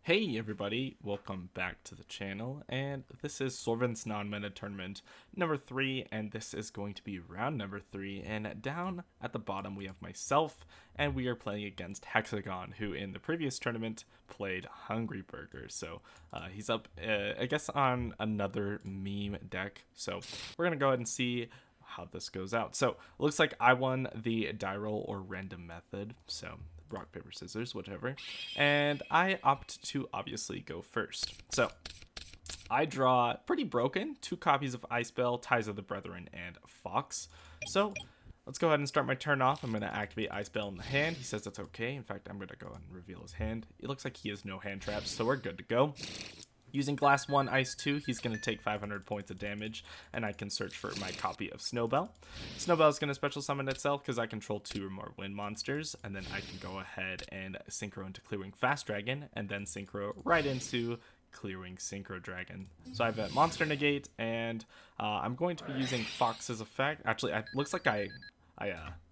Hey everybody, welcome back to the channel, and this is Sorvin's non-meta tournament number 3, and this is going to be round number 3, and down at the bottom we have myself, and we are playing against Hexagon, who in the previous tournament played Hungry Burger, so he's up, I guess, on another meme deck, so we're going to go ahead and see how this goes out. So it looks like I won the die roll or random method, so rock paper scissors, whichever, and I opt to obviously go first. So I draw pretty broken 2 copies of Ice Bell, Ties of the Brethren, and Fox. So let's go ahead and start my turn off. I'm going to activate Ice Bell in the hand. He says that's okay. In fact, I'm going to go ahead and reveal his hand. It looks like he has no hand traps, so we're good to go. Using Glass 1, Ice 2, he's going to take 500 points of damage, and I can search for my copy of Snowbell. Snowbell is going to special summon itself because I control 2 or more wind monsters, and then I can go ahead and synchro into Clearing Fast Dragon, and then synchro right into Clearing Synchro Dragon. So I have a monster negate, and I'm going to be using Fox's effect. Actually, it looks like I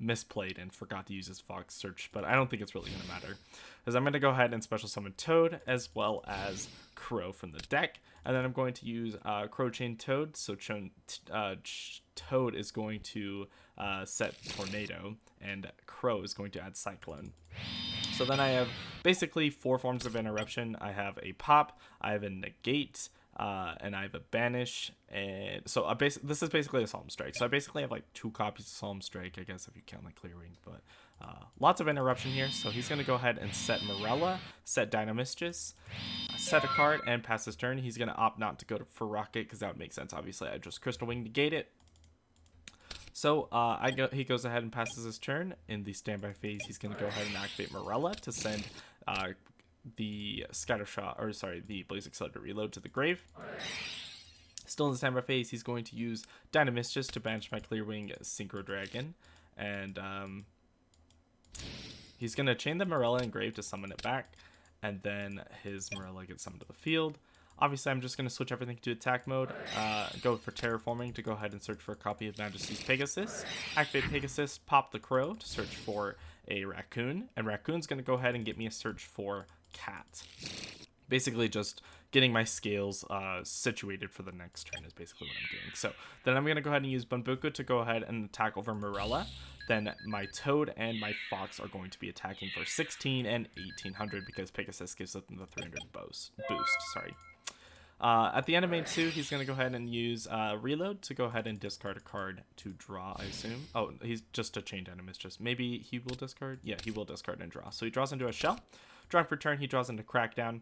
misplayed and forgot to use his Fox search, but I don't think it's really going to matter. Because I'm going to go ahead and special summon Toad as well as Crow from the deck. And then I'm going to use Crow Chain Toad. So Toad is going to set Tornado, and Crow is going to add Cyclone. So then I have basically 4 forms of interruption. I have a Pop, I have a Negate, and I have a Banish, and so this is basically a Solemn Strike. So I basically have like 2 copies of Solemn Strike, I guess, if you count like Clearing, but lots of interruption here. So he's going to go ahead and set Morella, set Dynamistress, set a card, and pass his turn. He's going to opt not to go for Rocket because that would make sense. Obviously, I just Crystal Wing negate it. So he goes ahead and passes his turn. In the standby phase, he's going to go ahead and activate Morella to send the the Blaze Accelerator Reload to the grave. Still in the standby phase, he's going to use Dynamistress to banish my Clearwing Synchro Dragon, and he's going to chain the Morella in grave to summon it back, and then his Morella gets summoned to the field. Obviously, I'm just going to switch everything to attack mode, go for Terraforming to go ahead and search for a copy of Majesty's Pegasus, activate Pegasus, pop the Crow to search for a Raccoon, and Raccoon's going to go ahead and get me a search for Cat. Basically just getting my scales situated for the next turn is basically what I'm doing. So then I'm going to go ahead and use Bunbuku to go ahead and attack over Morella. Then my Toad and my Fox are going to be attacking for 16 and 1800 because Pegasus gives them the 300 boost. At the end of main 2, he's going to go ahead and use Reload to go ahead and discard a card to draw, I assume. Oh, he's just a Chain Dynamistress. Maybe he will discard? Yeah, he will discard and draw. So he draws into a Shell. Drawing for turn, he draws into Crackdown.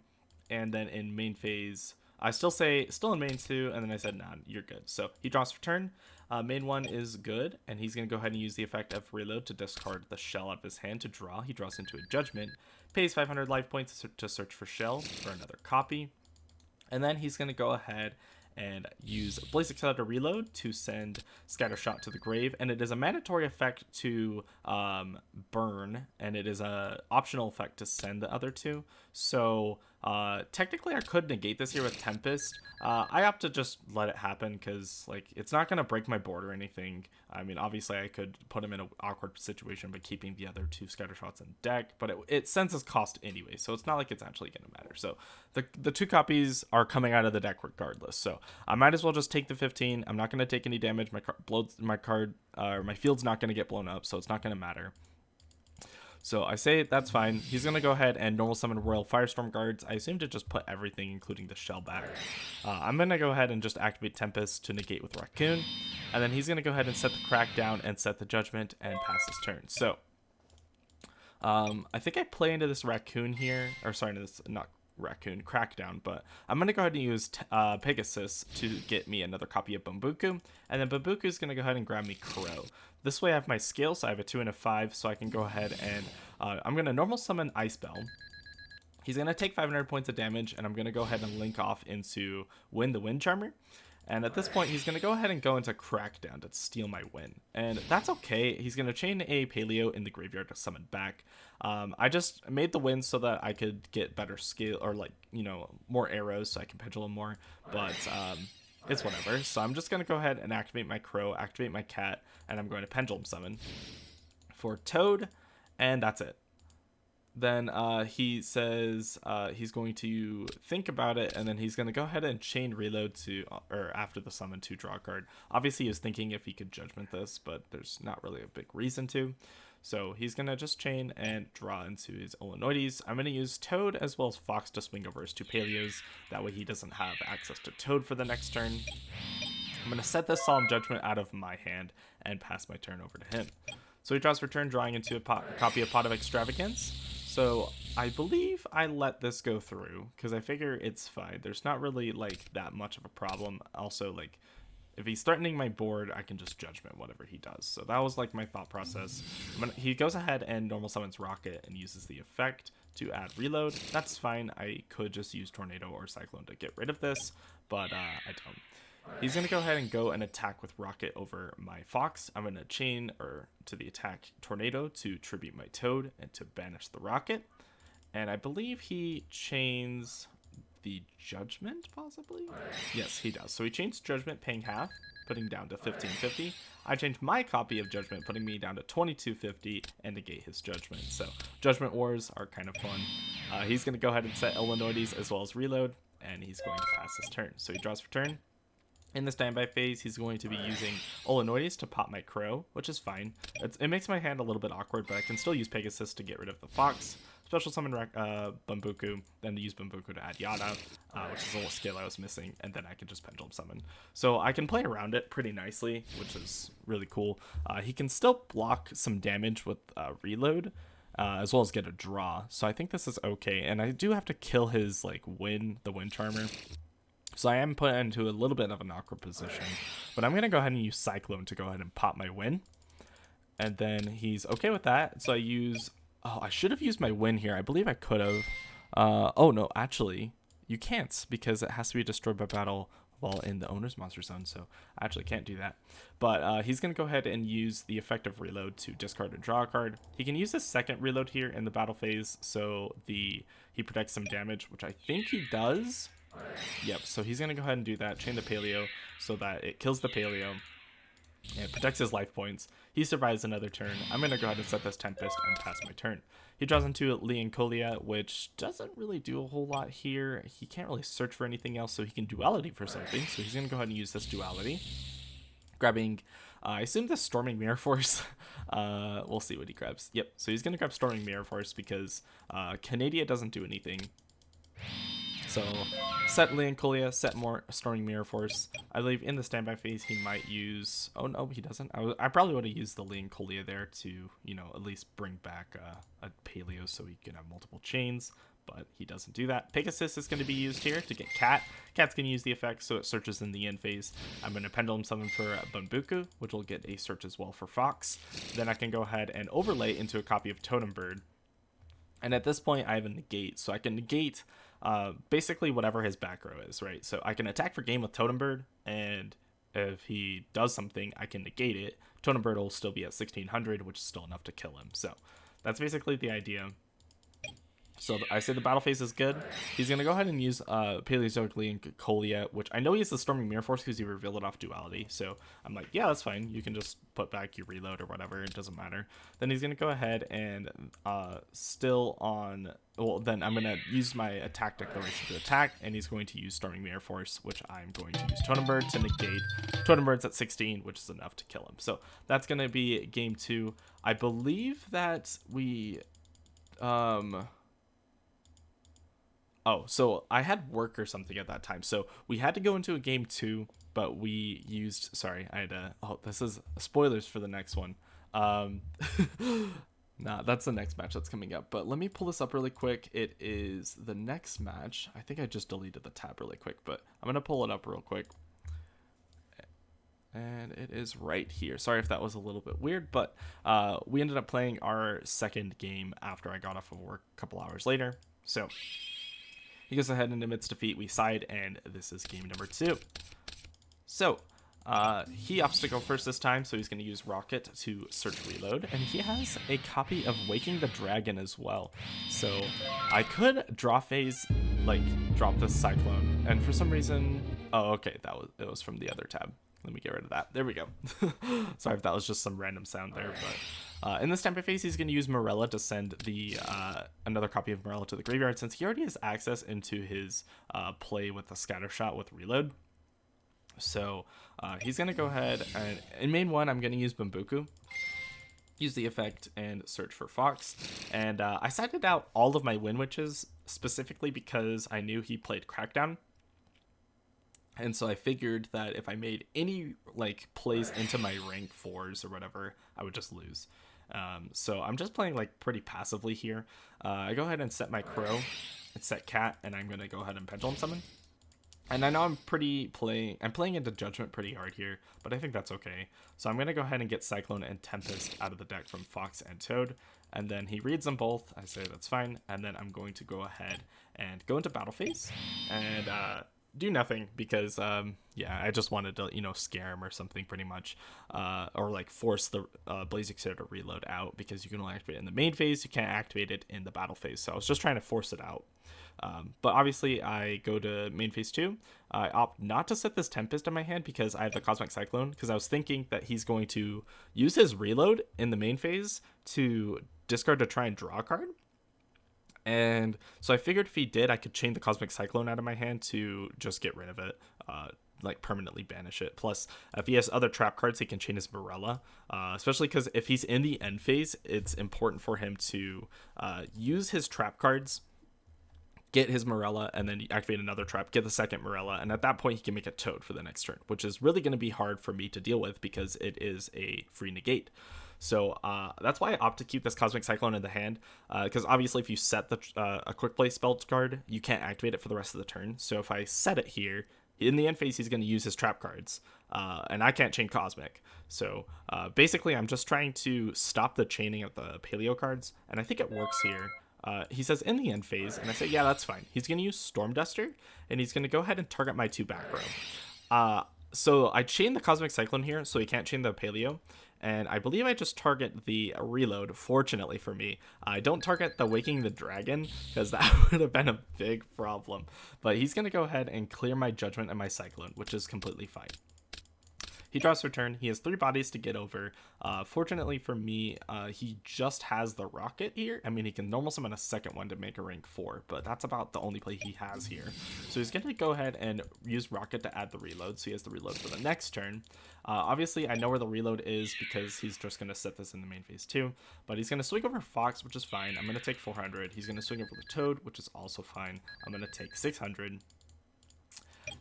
And then in main phase, I still in main 2, and then I said, nah, you're good. So he draws for turn. Main 1 is good, and he's going to go ahead and use the effect of Reload to discard the Shell out of his hand to draw. He draws into a Judgment, pays 500 life points to search for Shell for another copy. And then he's going to go ahead and use Blaze Accelerator Reload to send Scattershot to the grave. And it is a mandatory effect to burn, and it is a optional effect to send the other 2. So technically I could negate this here with Tempest. I opt to just let it happen because like it's not going to break my board or anything. I mean, obviously I could put him in an awkward situation by keeping the other 2 Scattershots in deck, but it sends his cost anyway, so it's not like it's actually going to matter. So the 2 copies are coming out of the deck regardless, so I might as well just take the 15. I'm not going to take any damage. My field's not going to get blown up, so it's not going to matter. So I say that's fine. He's going to go ahead and normal summon Royal Firestorm Guards. I assume to just put everything, including the Shell, back. I'm going to go ahead and just activate Tempest to negate with Raccoon. And then he's going to go ahead and set the Crackdown and set the Judgment and pass his turn. So I think I play into this Raccoon here. Or sorry, this not Raccoon, Crackdown, but I'm going to go ahead and use Pegasus to get me another copy of Bunbuku, and then Bunbuku is going to go ahead and grab me Crow. This way I have my scale, so I have a 2 and a 5, so I can go ahead and I'm going to normal summon Ice Bell. He's going to take 500 points of damage, and I'm going to go ahead and link off into Win the Wind Charmer. And at this point, he's going to go ahead and go into Crackdown to steal my win. And that's okay. He's going to chain a Paleo in the graveyard to summon back. I just made the win so that I could get better scale, or like, you know, more arrows so I can pendulum more. But it's whatever. So I'm just going to go ahead and activate my Crow, activate my Cat, and I'm going to pendulum summon for Toad. And that's it. then he says he's going to think about it, and then he's going to go ahead and chain reload to, or after the summon, to draw a card. Obviously, he was thinking if he could judgment this, but there's not really a big reason to. So he's going to just chain and draw into his Illinoides. I'm going to use Toad as well as Fox to swing over his 2 Paleos. That way he doesn't have access to Toad for the next turn. I'm going to set this Solemn Judgment out of my hand and pass my turn over to him. So he draws for turn, drawing into a copy of Pot of Extravagance. So I believe I let this go through because I figure it's fine. There's not really like that much of a problem. Also, like if he's threatening my board, I can just judgment whatever he does. So that was like my thought process. He goes ahead and normal summons Rocket and uses the effect to add reload. That's fine. I could just use Tornado or Cyclone to get rid of this, but I don't. He's going to go ahead and go and attack with Rocket over my Fox. I'm going to chain to the attack Tornado to tribute my Toad and to banish the Rocket. And I believe he chains the Judgment, possibly? Yes, he does. So he chains Judgment, paying half, putting down to 1550. I changed my copy of Judgment, putting me down to 2250, and negate his Judgment. So Judgment Wars are kind of fun. He's going to go ahead and set Illinoides as well as reload, and he's going to pass his turn. So he draws for turn. In the standby phase, he's going to be using Illinoides to pop my Crow, which is fine. It makes my hand a little bit awkward, but I can still use Pegasus to get rid of the Fox. Special summon Bambuku, then use Bambuku to add Yada, which is a little skill I was missing, and then I can just Pendulum Summon. So I can play around it pretty nicely, which is really cool. He can still block some damage with Reload, as well as get a draw. So I think this is okay, and I do have to kill his the Wind Charmer. So I am put into a little bit of an awkward position, but I'm going to go ahead and use Cyclone to go ahead and pop my Win. And then he's okay with that. So I use, I should have used my Win here. I believe I could have. Oh no, actually you can't because it has to be destroyed by battle while in the owner's monster zone. So I actually can't do that. But he's going to go ahead and use the effect of reload to discard and draw a card. He can use his second reload here in the battle phase. So he protects some damage, which I think he does. Yep, so he's going to go ahead and do that, chain the Paleo so that it kills the Paleo and protects his life points. He survives another turn. I'm going to go ahead and set this Tempest and pass my turn. He draws into Leoncolia, which doesn't really do a whole lot here. He can't really search for anything else, so he can Duality for something. So he's going to go ahead and use this Duality. Grabbing, I assume the Storming Mirror Force. We'll see what he grabs. Yep, so he's going to grab Storming Mirror Force because Canadia doesn't do anything. So set Leoncolia, set more Storming Mirror Force. I believe in the standby phase he might use, oh no he doesn't. I probably would have used the Leoncolia there to, you know, at least bring back a Paleo so he can have multiple chains, but he doesn't do that. Pegasus is going to be used here to get Cat. Cat's going to use the effect so it searches in the end phase. I'm going to Pendulum Summon for Bambuku, which will get a search as well for Fox. Then I can go ahead and overlay into a copy of Totem Bird. And at this point I have a negate, so I can negate basically whatever his back row is, right? So I can attack for game with Totem Bird, and if he does something, I can negate it. Totem Bird will still be at 1600, which is still enough to kill him. So that's basically the idea. So I say the battle phase is good. He's going to go ahead and use Paleozoic Leoncolia, which I know he has the Storming Mirror Force because he revealed it off Duality. So I'm like, yeah, that's fine. You can just put back your reload or whatever. It doesn't matter. Then he's going to go ahead and still on... Well, then I'm going to use my attack declaration to attack, and he's going to use Storming Mirror Force, which I'm going to use Totem Bird to negate. Totem Bird's at 16, which is enough to kill him. So that's going to be game 2. I believe that we... Oh, so I had work or something at that time. So we had to go into a game 2, but we used, sorry, I had to, oh, this is spoilers for the next one. Nah, that's the next match that's coming up. But let me pull this up really quick. It is the next match. I think I just deleted the tab really quick, but I'm going to pull it up real quick. And it is right here. Sorry if that was a little bit weird, but we ended up playing our second game after I got off of work a couple hours later. So he goes ahead and admits defeat. We side, and this is game number 2. So he opts to go first this time, so he's going to use Rocket to search reload, and he has a copy of Waking the Dragon as well. So I could draw phase, like drop this Cyclone, and for some reason, oh okay, it was from the other tab. Let me get rid of that. There we go. Sorry if that was just some random sound there, but in this tempo phase, he's going to use Morella to send the another copy of Morella to the graveyard, since he already has access into his play with the scatter shot with reload. So he's going to go ahead and in main one, I'm going to use Bambuku, use the effect, and search for Fox. And I sided out all of my Wind Witches specifically because I knew he played Crackdown. And so I figured that if I made any like plays into my rank 4s or whatever, I would just lose. So I'm just playing like pretty passively here. I go ahead and set my Crow and set Cat, and I'm going to go ahead and Pendulum Summon. And I know I'm playing into Judgment pretty hard here, but I think that's okay. So I'm going to go ahead and get Cyclone and Tempest out of the deck from Fox and Toad. And then he reads them both. I say that's fine. And then I'm going to go ahead and go into battle phase and do nothing because, yeah, I just wanted to, scare him or something pretty much. Or like force the Blazing Sphere to reload out, because you can only activate it in the main phase. You can't activate it in the battle phase. So I was just trying to force it out. But obviously I go to main phase 2. I opt not to set this Tempest in my hand because I have the Cosmic Cyclone, because I was thinking that he's going to use his reload in the main phase to discard to try and draw a card. And so I figured if he did, I could chain the Cosmic Cyclone out of my hand to just get rid of it, like permanently banish it. Plus, if he has other trap cards, he can chain his Morella, especially because if he's in the end phase, it's important for him to use his trap cards, get his Morella, and then activate another trap, get the second Morella, and at that point he can make a Toad for the next turn, which is really going to be hard for me to deal with because it is a free negate. So that's why I opt to keep this Cosmic Cyclone in the hand, because obviously if you set a quick play spell card, you can't activate it for the rest of the turn. So if I set it here, in the end phase, he's going to use his trap cards, and I can't chain Cosmic. So basically, I'm just trying to stop the chaining of the Paleo cards, and I think it works here. He says in the end phase, and I say, yeah, that's fine. He's going to use Storm Duster, and he's going to go ahead and target my 2 back row. So I chain the Cosmic Cyclone here, so he can't chain the Paleo. And I believe I just target the reload, fortunately for me. I don't target the Waking the Dragon, because that would have been a big problem. But he's going to go ahead and clear my Judgment and my Cyclone, which is completely fine. He draws for turn. He has 3 bodies to get over. Fortunately for me, he just has the Rocket here. I mean, he can normal summon a second one to make a rank 4, but that's about the only play he has here. So he's going to go ahead and use Rocket to add the reload, so he has the reload for the next turn. Obviously, I know where the reload is because he's just going to set this in the main phase too, but he's going to swing over Fox, which is fine. I'm going to take 400. He's going to swing over the Toad, which is also fine. I'm going to take 600.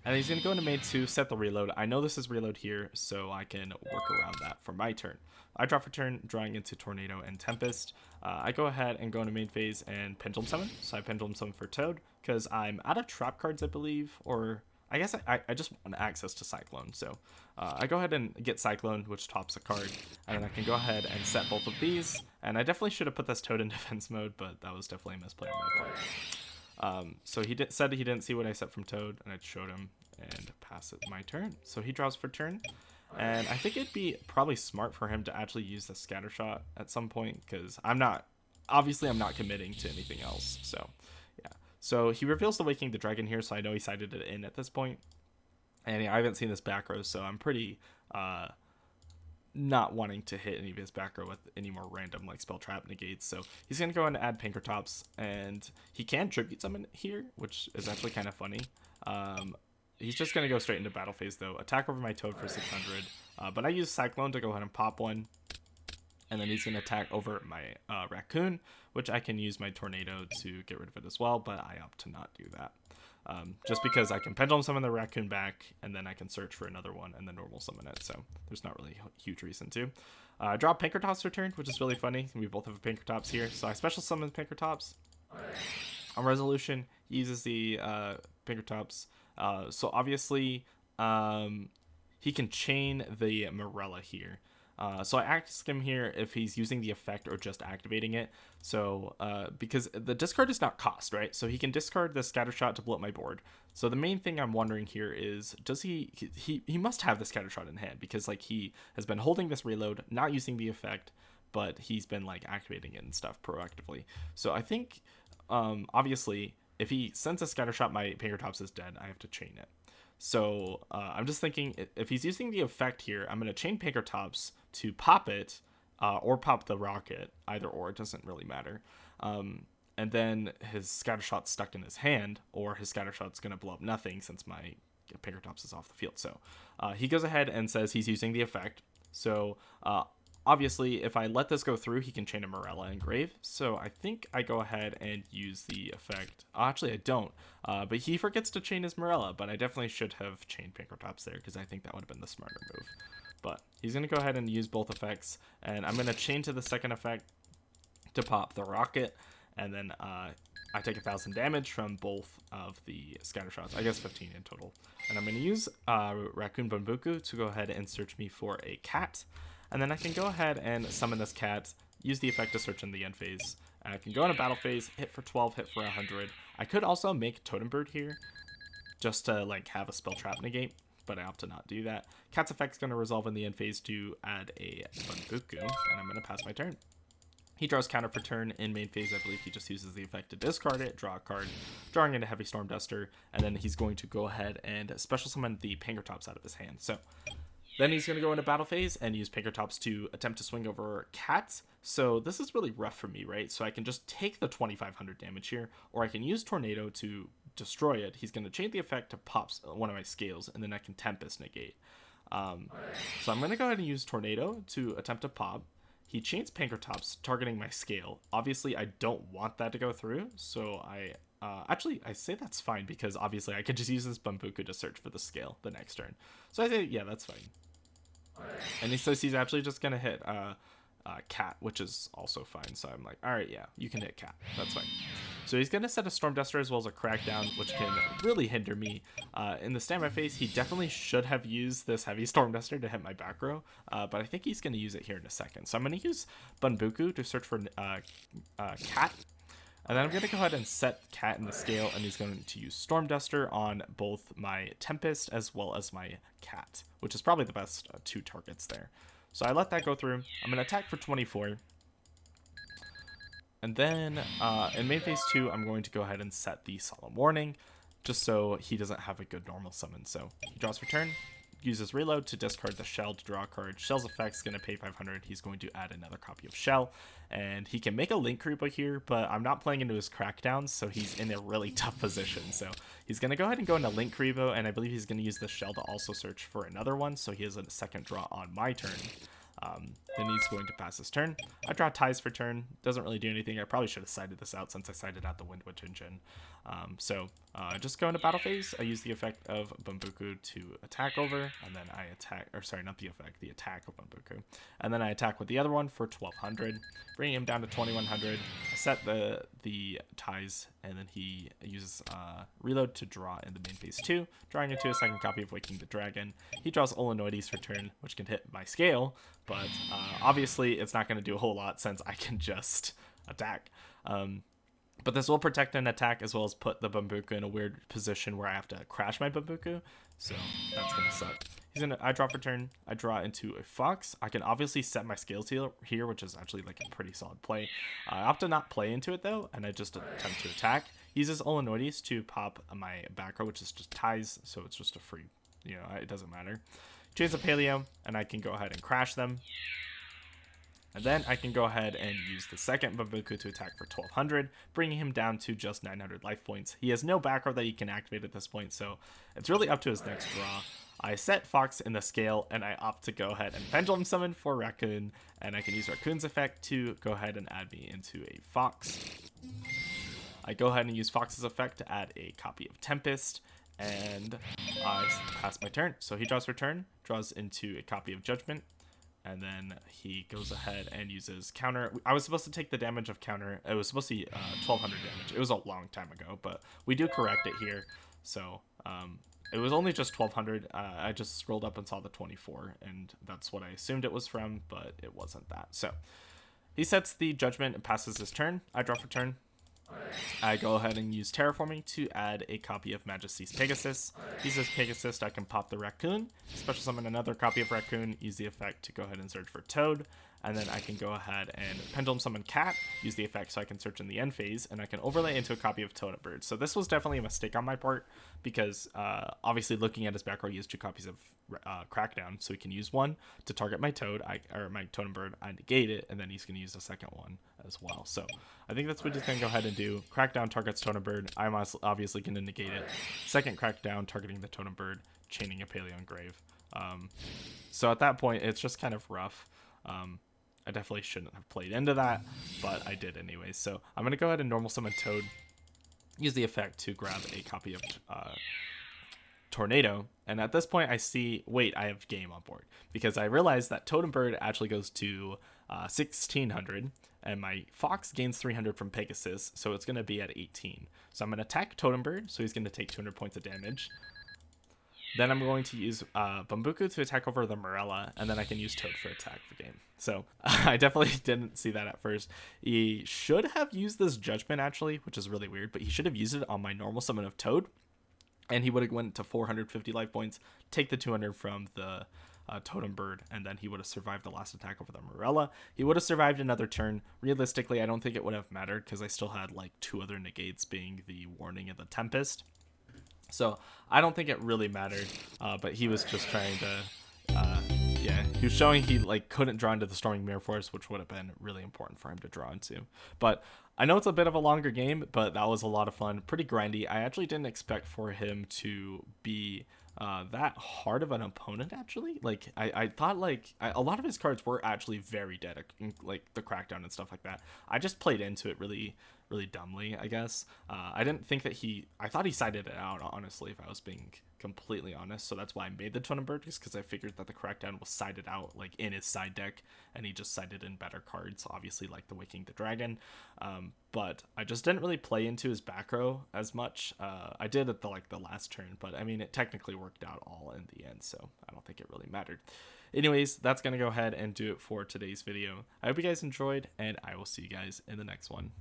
And he's going to go into main 2, set the reload. I know this is reload here, so I can work around that for my turn. I draw for turn, drawing into Tornado and Tempest. I go ahead and go into main phase and Pendulum Summon. So I Pendulum Summon for Toad, because I'm out of trap cards, I believe, or I guess I just want access to Cyclone. So I go ahead and get Cyclone, which tops a card, and then I can go ahead and set both of these. And I definitely should have put this Toad in defense mode, but that was definitely a misplay on my part. So he said he didn't see what I set from Toad, and I showed him and pass it my turn. So he draws for turn, and I think it'd be probably smart for him to actually use the Scatter Shot at some point, because I'm not committing to anything else. So yeah, so he reveals the Waking the Dragon here, so I know he sided it in at this point, and I haven't seen this back row, so I'm pretty not wanting to hit any of his back row with any more random like spell trap negates. So he's going to go and add Pinkertops, and he can Tribute Summon here, which is actually kind of funny. He's just going to go straight into battle phase though, attack over my Toad for 600, but I use Cyclone to go ahead and pop one, and then he's going to attack over my Raccoon, which I can use my Tornado to get rid of it as well, but I opt to not do that. Just because I can Pendulum Summon the Raccoon back, and then I can search for another one and then normal summon it, so there's not really a huge reason to. I draw Pinkertops for turn, which is really funny. We both have Pinkertops here, so I special summon Pinkertops. On resolution, he uses the Pinkertops, so obviously he can chain the Morella here. So I ask him here if he's using the effect or just activating it. So because the discard is not cost, right? So he can discard the Scatter Shot to blow up my board. So the main thing I'm wondering here is, does he must have the Scatter Shot in hand, because like he has been holding this reload, not using the effect, but he's been like activating it and stuff proactively. So I think obviously if he sends a Scatter Shot, my Pinkertops is dead. I have to chain it. So I'm just thinking, if he's using the effect here, I'm going to chain Pinkertops to pop it, or pop the rocket. Either or, it doesn't really matter. And then his Scattershot's stuck in his hand, or his Scattershot's going to blow up nothing since my Pinkertops is off the field. So he goes ahead and says he's using the effect. So obviously, if I let this go through, he can chain a Morella and Grave. So I think I go ahead and use the effect. Actually, I don't. But he forgets to chain his Morella, but I definitely should have chained Pinkertops there because I think that would have been the smarter move. But he's going to go ahead and use both effects, and I'm going to chain to the second effect to pop the rocket, and then I take 1,000 damage from both of the scatter shots. I guess 15 in total. And I'm going to use Raccoon Bunbuku to go ahead and search me for a cat. And then I can go ahead and summon this cat, use the effect to search in the end phase. I can go in a battle phase, hit for 12, hit for 100. I could also make Totem Bird here, just to like have a spell trap negate, but I opt to not do that. Cat's effect's going to resolve in the end phase to add a Bunbuku, and I'm going to pass my turn. He draws counter for turn. In main phase, I believe he just uses the effect to discard it, draw a card, drawing into Heavy Storm Duster, and then he's going to go ahead and special summon the Pinkertops out of his hand. So then he's going to go into battle phase and use Pinkertops to attempt to swing over Cats. So this is really rough for me, right? So I can just take the 2,500 damage here, or I can use Tornado to destroy it. He's going to chain the effect to pop one of my scales, and then I can Tempest negate. So I'm going to go ahead and use Tornado to attempt to pop. He chains Pinkertops, targeting my scale. Obviously, I don't want that to go through, so actually, I say that's fine, because obviously I could just use this Bunbuku to search for the scale the next turn. So I say, yeah, that's fine. And he says he's actually just going to hit Cat, which is also fine. So I'm like, all right, yeah, you can hit Cat. That's fine. So he's going to set a Storm Duster as well as a Crackdown, which can really hinder me. In the standby phase, he definitely should have used this Heavy Storm Duster to hit my back row, but I think he's going to use it here in a second. So I'm going to use Bunbuku to search for Cat. And then I'm going to go ahead and set Cat in the scale, and he's going to use Storm Duster on both my Tempest as well as my Cat, which is probably the best two targets there. So I let that go through. I'm going to attack for 24. And then in main phase 2, I'm going to go ahead and set the Solemn Warning, just so he doesn't have a good normal summon. So he draws for turn, uses Reload to discard the Shell to draw a card. Shell's effect's going to pay 500. He's going to add another copy of Shell. And he can make a Link Creeper here, but I'm not playing into his Crackdowns, so he's in a really tough position. So he's going to go ahead and go into Link Creeper, and I believe he's going to use the Shell to also search for another one, so he has a second draw on my turn. Then he's going to pass his turn. I draw Ties for turn. Doesn't really do anything. I probably should have sided this out since I sided out the Wind Witch engine. Just go into battle phase. I use the effect of Bunbuku to attack over, and then I attack, or sorry, not the effect, the attack of Bunbuku. And then I attack with the other one for 1,200, bringing him down to 2,100. I set the Ties, and then he uses Reload to draw into main phase 2, drawing into a second copy of Waking the Dragon. He draws Olenoides for turn, which can hit my scale, but obviously it's not going to do a whole lot since I can just attack. But this will protect an attack as well as put the Bunbuku in a weird position where I have to crash my Bunbuku, so that's going to suck. I draw for turn, I draw into a Fox. I can obviously set my scales here, which is actually like a pretty solid play. I opt to not play into it though, and I just attempt to attack. He uses Olenoides to pop my back row, which is just Ties, so it's just a free, it doesn't matter. Chains a Paleo, and I can go ahead and crash them. And then I can go ahead and use the second Bunbuku to attack for 1,200, bringing him down to just 900 life points. He has no back row that he can activate at this point, so it's really up to his next draw. I set Fox in the scale, and I opt to go ahead and Pendulum Summon for Raccoon, and I can use Raccoon's effect to go ahead and add me into a Fox. I go ahead and use Fox's effect to add a copy of Tempest, and I pass my turn. So he draws for turn, draws into a copy of Judgment, and then he goes ahead and uses counter. I was supposed to take the damage of counter. It was supposed to be 1,200 damage. It was a long time ago, but we do correct it here. So it was only just 1,200. I just scrolled up and saw the 24, and that's what I assumed it was from, but it wasn't that. So he sets the Judgment and passes his turn. I draw for turn. I go ahead and use Terraforming to add a copy of Majesty's Pegasus. Uses Pegasus, I can pop the Raccoon, special summon another copy of Raccoon, use the effect to go ahead and search for Toad, and then I can go ahead and Pendulum Summon Cat, use the effect so I can search in the end phase, and I can overlay into a copy of Totem Bird. So this was definitely a mistake on my part, because obviously looking at his back row, he has 2 copies of Crackdown, so he can use one to target my Toad, or my Totem Bird, I negate it, and then he's going to use the second one as well. So I think that's what he's going to go ahead and do. Crackdown targets Totem Bird, I'm obviously going to negate it. Second Crackdown targeting the Totem Bird, chaining a Paleon Grave. So at that point, it's just kind of rough. I definitely shouldn't have played into that, but I did anyways. So I'm going to go ahead and normal summon Toad, use the effect to grab a copy of Tornado, and at this point I see, wait, I have game on board, because I realized that Totem Bird actually goes to 1600, and my Fox gains 300 from Pegasus, so it's going to be at 18. So I'm going to attack Totem Bird, so he's going to take 200 points of damage. Then I'm going to use Bambuku to attack over the Morella, and then I can use Toad for attack for game. So I definitely didn't see that at first. He should have used this Judgment, actually, which is really weird, but he should have used it on my normal summon of Toad, and he would have went to 450 life points, take the 200 from the Totem Bird, and then he would have survived the last attack over the Morella. He would have survived another turn. Realistically, I don't think it would have mattered, because I still had like 2 other negates, being the Warning and the Tempest. So I don't think it really mattered, but he was just trying to, yeah, he was showing he like couldn't draw into the Storming Mirror Force, which would have been really important for him to draw into. But I know it's a bit of a longer game, but that was a lot of fun, pretty grindy. I actually didn't expect for him to be that hard of an opponent, actually. Like I thought like a lot of his cards were actually very dead, like the Crackdown and stuff like that. I just played into it really dumbly, I guess. I didn't think that I thought he sided it out, honestly, if I was being completely honest. So that's why I made the Totem Bird, because I figured that the Crackdown was sided out like in his side deck, and he just sided in better cards, obviously, like the Waking the Dragon. But I just didn't really play into his back row as much. I did at the last turn, but I mean, it technically worked out all in the end, so I don't think it really mattered. Anyways, that's gonna go ahead and do it for today's video. I hope you guys enjoyed, and I will see you guys in the next one.